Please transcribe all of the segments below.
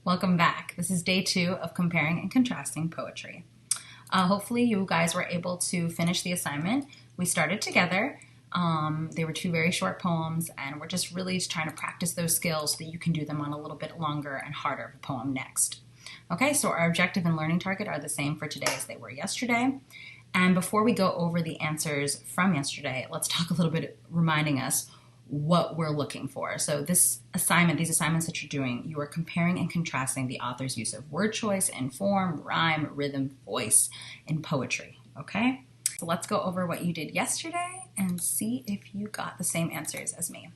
Welcome back. This is day 2 of comparing and contrasting poetry. Hopefully you guys were able to finish the assignment. We started together. They were 2 very short poems, and we're just really trying to practice those skills so that you can do them on a little bit longer and harder poem next. Okay, so our objective and learning target are the same for today as they were yesterday. And before we go over the answers from yesterday, let's talk a little bit, reminding us what we're looking for. So these assignments that you're doing, you are comparing and contrasting the author's use of word choice and form, rhyme, rhythm, voice in poetry, okay? So let's go over what you did yesterday and see if you got the same answers as me.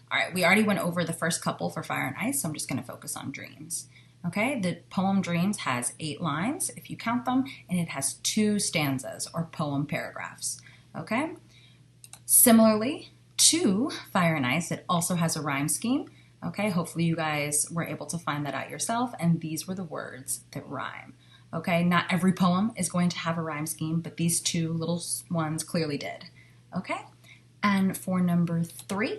All right, we already went over the first couple for Fire and Ice, so I'm just gonna focus on Dreams. Okay, the poem Dreams has 8 lines, if you count them, and it has 2 stanzas or poem paragraphs, okay? Similarly, to Fire and Ice, it also has a rhyme scheme. Okay, hopefully you guys were able to find that out yourself, and these were the words that rhyme. Okay, not every poem is going to have a rhyme scheme, but these 2 little ones clearly did. Okay, and for number 3,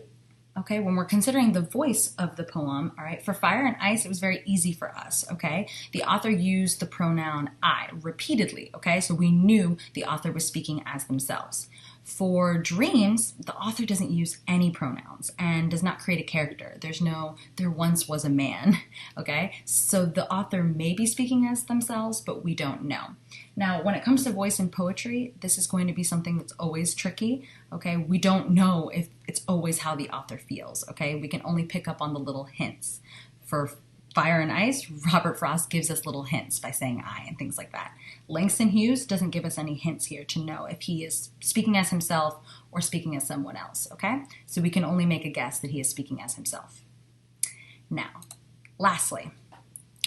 okay, when we're considering the voice of the poem, all right, for Fire and Ice, it was very easy for us, okay? The author used the pronoun I repeatedly, okay? So we knew the author was speaking as themselves. For Dreams, the author doesn't use any pronouns and does not create a character. There's no, there once was a man, okay? So the author may be speaking as themselves, but we don't know. Now, when it comes to voice in poetry, this is going to be something that's always tricky, okay? We don't know if it's always how the author feels, okay? We can only pick up on the little hints. For Fire and Ice, Robert Frost gives us little hints by saying I and things like that. Langston Hughes doesn't give us any hints here to know if he is speaking as himself or speaking as someone else, okay? So we can only make a guess that he is speaking as himself. Now, lastly,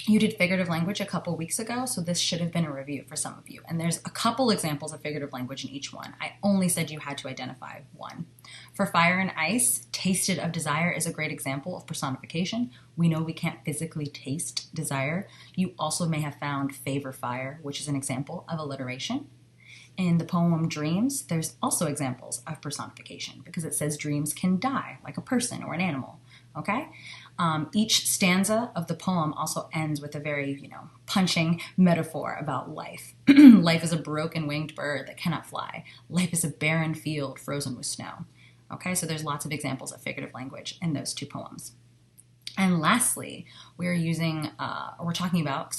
you did figurative language a couple weeks ago, so this should have been a review for some of you. And there's a couple examples of figurative language in each one. I only said you had to identify one. For Fire and Ice, tasted of desire is a great example of personification. We know we can't physically taste desire. You also may have found favor fire, which is an example of alliteration. In the poem Dreams, there's also examples of personification because it says dreams can die, like a person or an animal, okay? Each stanza of the poem also ends with a very, punching metaphor about life. Life is a broken winged bird that cannot fly. Life is a barren field frozen with snow. Okay, so there's lots of examples of figurative language in those 2 poems. And lastly, we're talking about,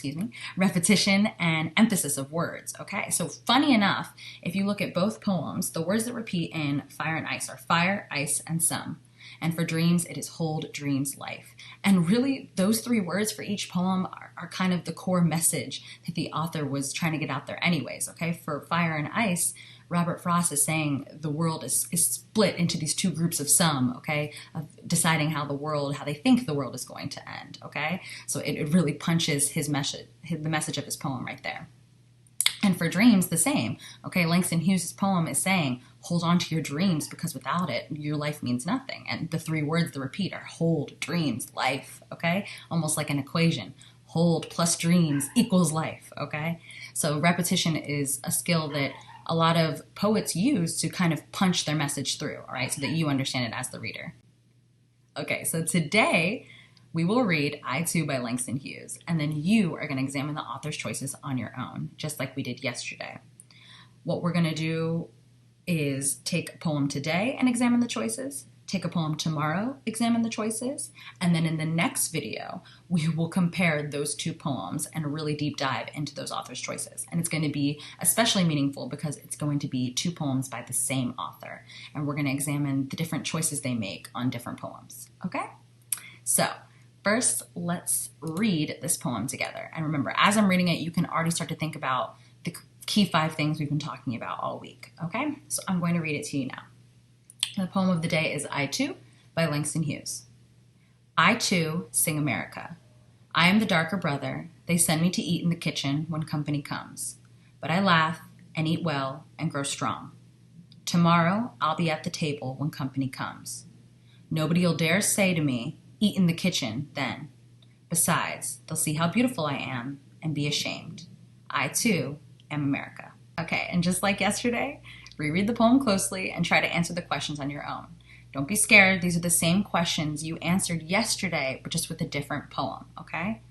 repetition and emphasis of words, okay? So funny enough, if you look at both poems, the words that repeat in Fire and Ice are fire, ice, and some. And for Dreams, it is hold, dreams, life. And really, those 3 words for each poem are kind of the core message that the author was trying to get out there anyways, okay? For Fire and Ice, Robert Frost is saying the world is split into these 2 groups of some, okay? Of deciding how they think the world is going to end, okay? So it really punches the message of his poem right there. And for Dreams, the same, okay? Langston Hughes' poem is saying, hold on to your dreams because without it, your life means nothing. And the 3 words that repeat are hold, dreams, life, okay? Almost like an equation. Hold plus dreams equals life, okay? So repetition is a skill that a lot of poets use to kind of punch their message through, all right? So that you understand it as the reader. Okay, so today, we will read I Too by Langston Hughes, and then you are going to examine the author's choices on your own, just like we did yesterday. What we're going to do is take a poem today and examine the choices, take a poem tomorrow, examine the choices, and then in the next video, we will compare those 2 poems and really deep dive into those author's choices. And it's going to be especially meaningful because it's going to be 2 poems by the same author, and we're going to examine the different choices they make on different poems, okay? So, first, let's read this poem together. And remember, as I'm reading it, you can already start to think about the key 5 things we've been talking about all week, okay? So I'm going to read it to you now. The poem of the day is I Too by Langston Hughes. I too sing America. I am the darker brother. They send me to eat in the kitchen when company comes. But I laugh and eat well and grow strong. Tomorrow I'll be at the table when company comes. Nobody'll dare say to me, eat in the kitchen then. Besides, they'll see how beautiful I am and be ashamed. I too am America. Okay, and just like yesterday, reread the poem closely and try to answer the questions on your own. Don't be scared. These are the same questions you answered yesterday, but just with a different poem, okay?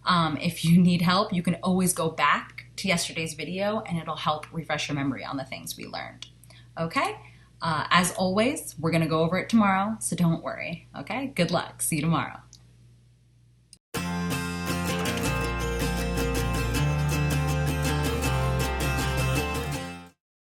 If you need help, you can always go back to yesterday's video and it'll help refresh your memory on the things we learned. Okay? As always, we're going to go over it tomorrow, so don't worry. Okay? Good luck. See you tomorrow.